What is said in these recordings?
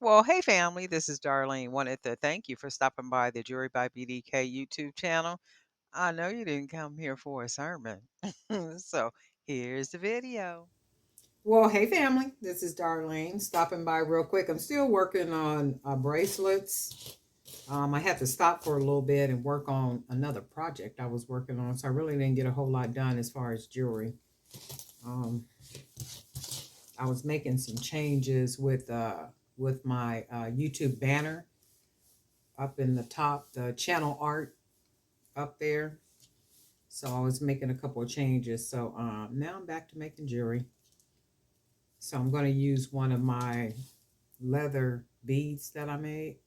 Well, hey family, this is Darlene. Wanted to thank you for stopping by the Jury by BDK YouTube channel. I know you didn't come here for a sermon. So here's the video. Well, hey family, this is Darlene stopping by real quick. I'm still working on bracelets. I had to stop for a little bit and work on another project I was working on, so I really didn't get a whole lot done as far as jewelry. Um, I was making some changes with my YouTube banner up in the top, the channel art up there. So I was making a couple of changes. So now I'm back to making jewelry. So I'm going to use one of my leather beads that I made.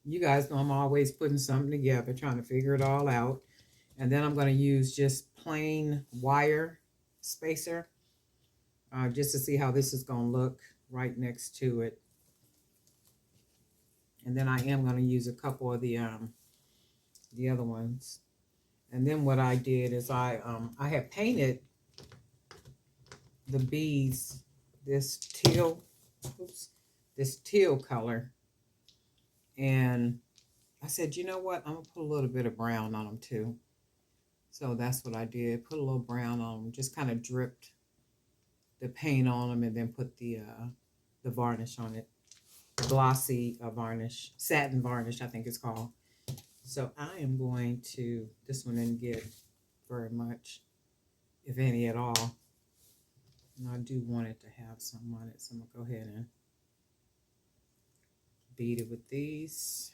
You guys know I'm always putting something together, trying to figure it all out. And then I'm going to use just plain wire spacer just to see how this is going to look right next to it. And then I am going to use a couple of the other ones. And then what I did is I have painted the beads this teal, oops, this teal color. And I said, you know what? I'm gonna put a little bit of brown on them too. So that's what I did. Put a little brown on them. Just kind of dripped the paint on them, and then put the varnish on it. Glossy varnish, satin varnish, I think it's called. So I am going to. This one didn't get very much, if any at all. And I do want it to have some on it, so I'm gonna go ahead and bead it with these.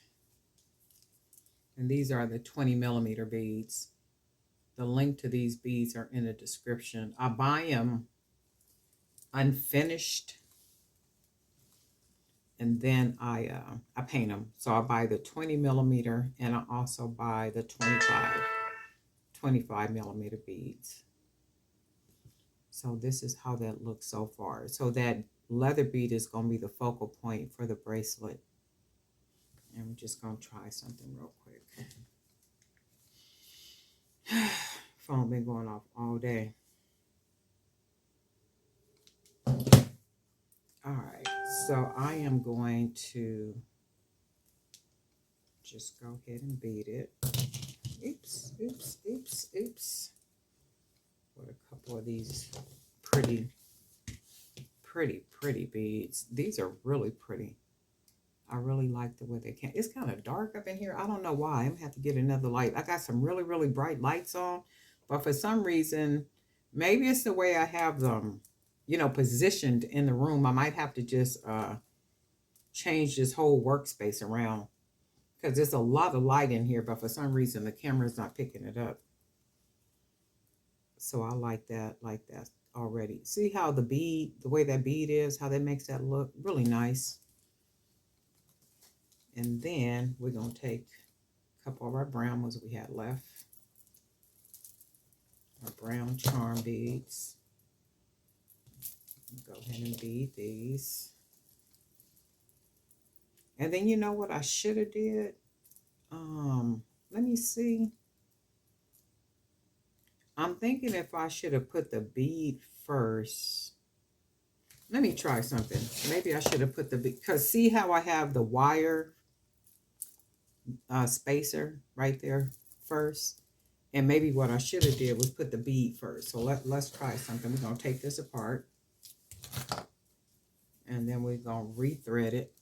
And these are the 20 millimeter beads. The link to these beads are in the description. I buy them unfinished, and then I paint them. So I buy the 20 millimeter, and I also buy the 25 millimeter beads. So this is how that looks so far. So that leather bead is going to be the focal point for the bracelet. And we're just going to try something real quick. Phone been going off all day. All right, so I am going to just go ahead and bead it. Oops, oops, oops, oops. With a couple of these pretty, pretty beads. These are really pretty. I really like the way they can. It's kind of dark up in here. I don't know why. I'm gonna have to get another light. I got some really bright lights on, but for some reason, maybe it's the way I have them, positioned in the room. I might have to just change this whole workspace around because there's a lot of light in here, but for some reason the camera's not picking it up. So I like that already. See how the way that bead is, how that makes that look really nice. And then we're going to take a couple of our brown ones we had left. Our brown charm beads. Go ahead and bead these. And then you know what I should have did? Let me see. I'm thinking if I should have put the bead first. Let me try something. Maybe I should have put the bead, because see how I have the wire spacer right there first? And maybe what I should have did was put the bead first. So let's try something. We're going to take this apart. And then we're going to rethread it.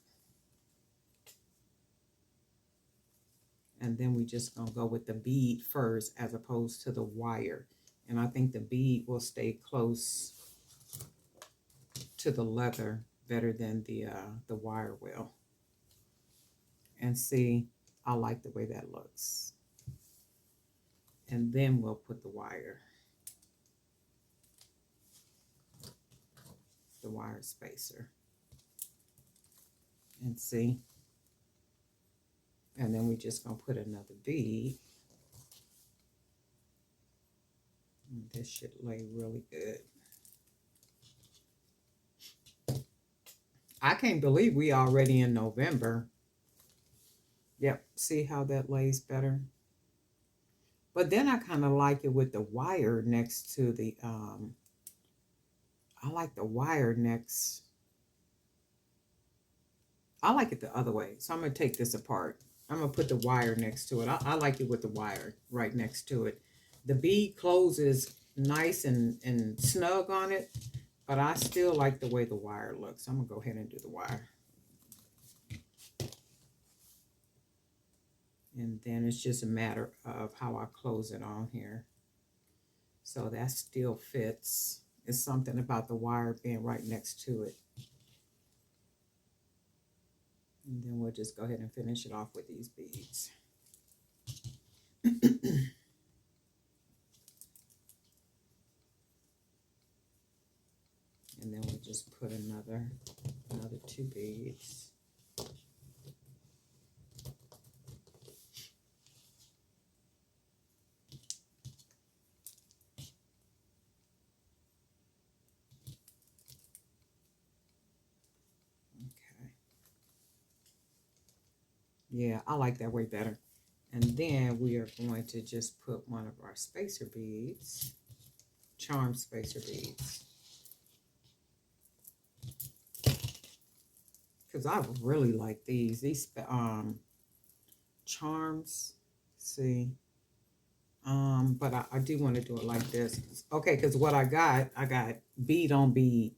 And then we just going to go with the bead first as opposed to the wire. And I think the bead will stay close to the leather better than the wire will. And see, I like the way that looks. And then we'll put the wire spacer. And see. And then we just gonna put another bead. And this should lay really good. I can't believe we already in November. Yep, see how that lays better? But then I kind of like it with the wire next to the, I like the wire next I like it the other way. So I'm going to take this apart. I'm going to put the wire next to it. I like it with the wire right next to it. The bead closes nice and snug on it, but I still like the way the wire looks. I'm going to go ahead and do the wire. And then it's just a matter of how I close it on here. So that still fits. It's something about the wire being right next to it. And then we'll just go ahead and finish it off with these beads. And then we'll just put another 2 beads. Okay. Yeah, I like that way better. And then we are going to just put one of our spacer beads, charm spacer beads. Because I really like these charms. See, but I do want to do it like this. Okay, because what I got bead on bead,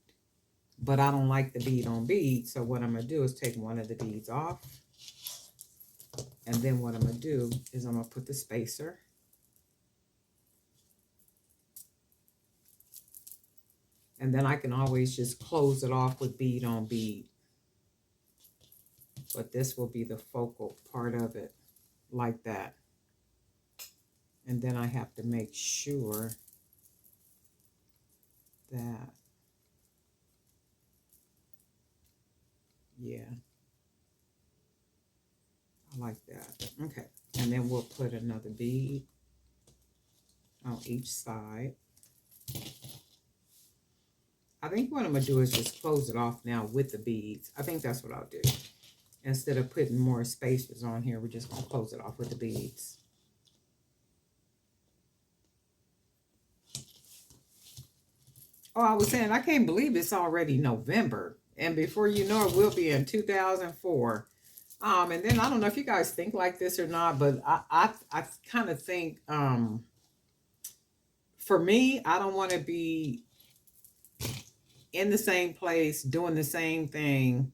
but I don't like the bead on bead. So what I'm gonna do is take one of the beads off, and then what I'm gonna do is I'm gonna put the spacer. And then I can always just close it off with bead on bead. But this will be the focal part of it, like that. And then I have to make sure that, yeah, I like that. Okay, and then we'll put another bead on each side. I think what I'm going to do is just close it off now with the beads. I think that's what I'll do. Instead of putting more spacers on here, we're just going to close it off with the beads. Oh, I was saying, I can't believe it's already November. And before you know it, we'll be in 2004. And then I don't know if you guys think like this or not, but I kind of think, for me, I don't want to be in the same place doing the same thing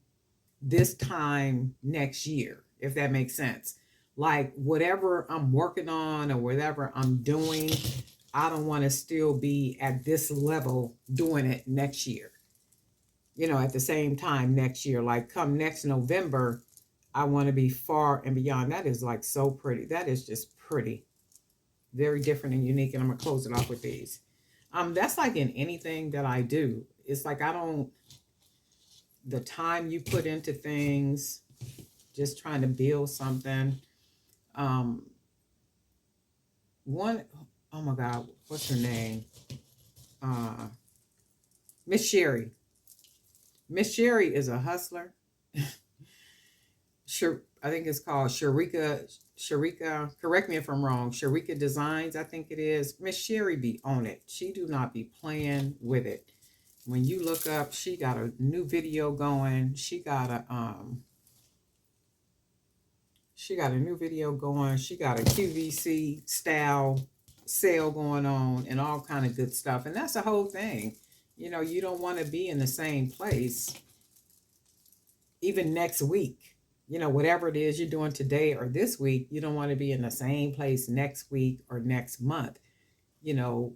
this time next year, if that makes sense. Like whatever I'm working on or whatever I'm doing, I don't want to still be at this level doing it next year. You know, at the same time next year, like come next November, I want to be far and beyond. That is like so pretty. That is just pretty. Very different and unique. And I'm going to close it off with these. That's like in anything that I do. It's like the time you put into things, just trying to build something. One, oh my God, what's her name? Miss Sherry. Miss Sherry is a hustler. Sure, I think it's called Sharika. Sharika, correct me if I'm wrong. Sharika Designs, I think it is. Miss Sherry be on it. She do not be playing with it. When you look up, she got a new video going. She got a new video going. She got a QVC style sale going on and all kind of good stuff. And that's the whole thing. You know, you don't want to be in the same place even next week. You know, whatever it is you're doing today or this week, you don't want to be in the same place next week or next month. You know,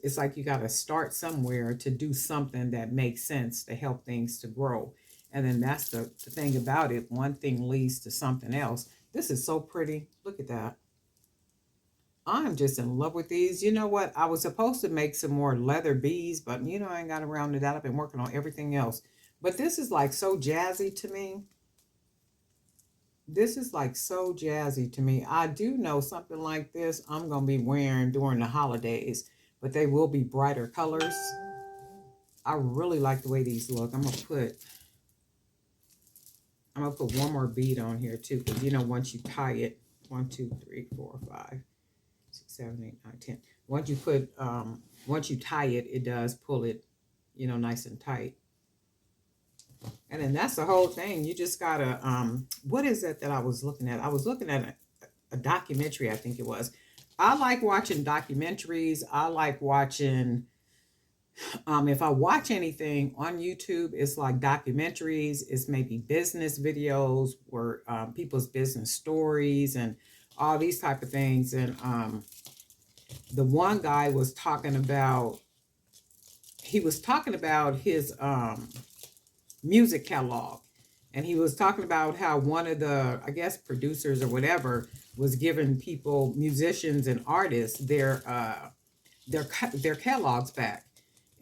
it's like you got to start somewhere to do something that makes sense to help things to grow. And then that's the thing about it. One thing leads to something else. This is so pretty. Look at that. I'm just in love with these. You know what? I was supposed to make some more leather beads, but you know, I ain't got around to that. I've been working on everything else. But this is like so jazzy to me. This is like so jazzy to me. I do know something like this I'm going to be wearing during the holidays, but they will be brighter colors. I really like the way these look. I'm going to put one more bead on here too, because you know, once you tie it, 1, 2, 3, 4, 5, 6, 7, 8, 9, 10. Once you tie it, it does pull it, you know, nice and tight. And then that's the whole thing. You just gotta what is it that I was looking at? I was looking at a documentary, I think it was. I like watching documentaries. I like watching if I watch anything on YouTube, it's like documentaries, it's maybe business videos or people's business stories and all these type of things. And the one guy was talking about his music catalog, and he was talking about how one of the, I guess, producers or whatever was giving people, musicians and artists, their catalogs back.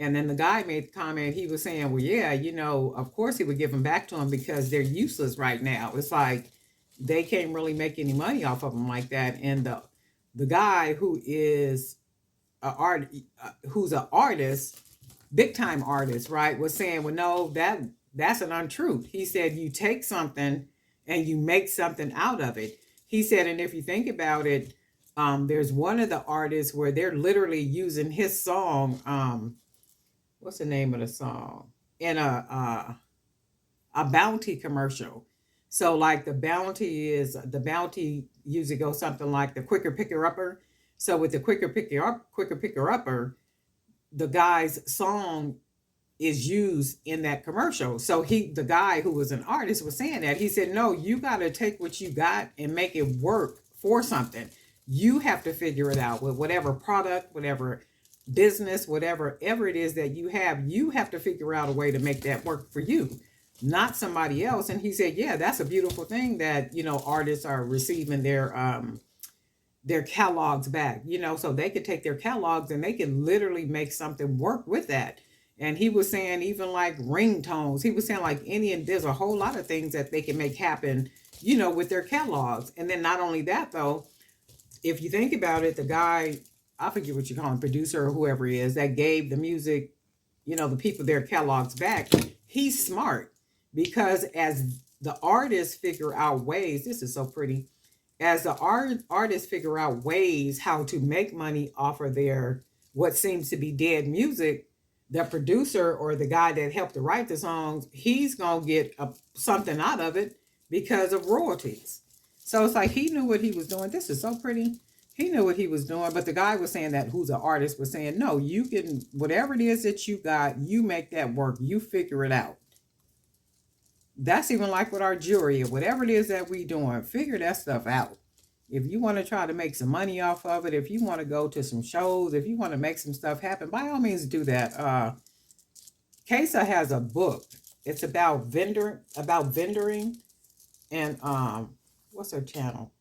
And then the guy made the comment. He was saying, "Well, yeah, of course he would give them back to them because they're useless right now. It's like they can't really make any money off of them like that." And the guy who's an artist, big time artist, right, was saying, "Well, no, that's an untruth." He said, "You take something and you make something out of it." He said, and if you think about it, there's one of the artists where they're literally using his song. What's the name of the song? In a Bounty commercial. So like the Bounty usually goes something like the quicker picker upper. So with the quicker picker upper, the guy's song is used in that commercial. So the guy who was an artist was saying that. He said, "No, you got to take what you got and make it work for something. You have to figure it out with whatever product, whatever business, whatever ever it is that you have to figure out a way to make that work for you, not somebody else." And he said, "Yeah, that's a beautiful thing that, artists are receiving their catalogs back, so they could take their catalogs and they can literally make something work with that." And he was saying even like ringtones, he was saying like Indian, there's a whole lot of things that they can make happen, with their catalogs. And then not only that though, if you think about it, the guy, I forget what you call him, producer or whoever he is, that gave the music, the people their catalogs back, he's smart because as the artists figure out ways, this is so pretty, as the artists figure out ways how to make money off of their what seems to be dead music, the producer or the guy that helped to write the songs, he's gonna get something out of it because of royalties. So it's like he knew what he was doing. This is so pretty. He knew what he was doing, but the guy was saying that, who's an artist, was saying, "No, you can, whatever it is that you got, you make that work. You figure it out." That's even like with our jewelry or whatever it is that we doing. Figure that stuff out. If you want to try to make some money off of it, if you want to go to some shows, if you want to make some stuff happen, by all means do that. CASHAPP has a book. It's about vendoring, and what's her channel?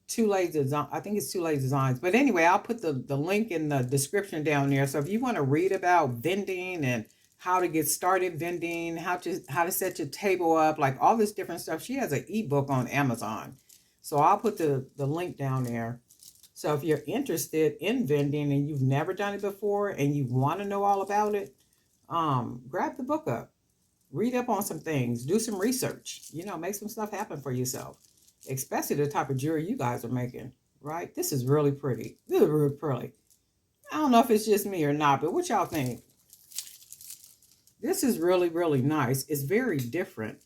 Two Ladies Design. I think it's Two Ladies Designs. But anyway, I'll put the link in the description down there. So if you want to read about vending and how to get started vending, how to set your table up, like all this different stuff, she has an ebook on Amazon. So I'll put the link down there. So if you're interested in vending and you've never done it before and you want to know all about it, grab the book up, read up on some things, do some research, make some stuff happen for yourself, especially the type of jewelry you guys are making, right? This is really pretty. This is really pretty. I don't know if it's just me or not, but what y'all think? This is really, really nice. It's very different.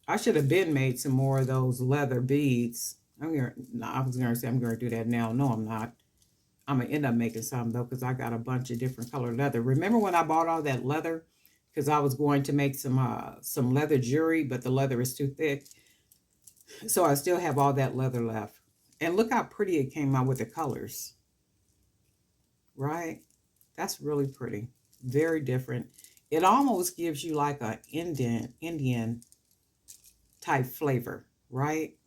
I should have been made some more of those leather beads. I was gonna say I'm gonna do that now. No, I'm not. I'm gonna end up making some though, because I got a bunch of different colored leather. Remember when I bought all that leather? Because I was going to make some leather jewelry, but the leather is too thick. So I still have all that leather left. And look how pretty it came out with the colors. Right? That's really pretty. Very different. It almost gives you like a Indian type flavor, right?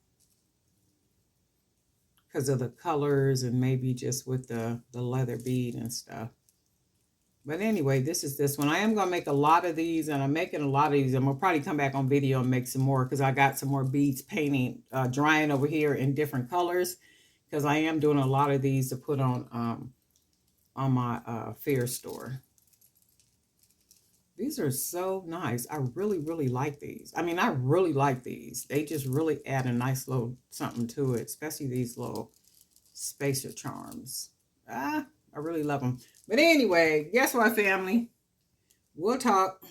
Because of the colors and maybe just with the leather bead and stuff. But anyway, this is this one. I am going to make a lot of these, and I'm making a lot of these. I'm going to probably come back on video and make some more because I got some more beads painting, drying over here in different colors, because I am doing a lot of these to put on my fair store. These are so nice. I really, really like these. I mean, I really like these. They just really add a nice little something to it, especially these little spacer charms. I really love them. But anyway, guess what, family? We'll talk.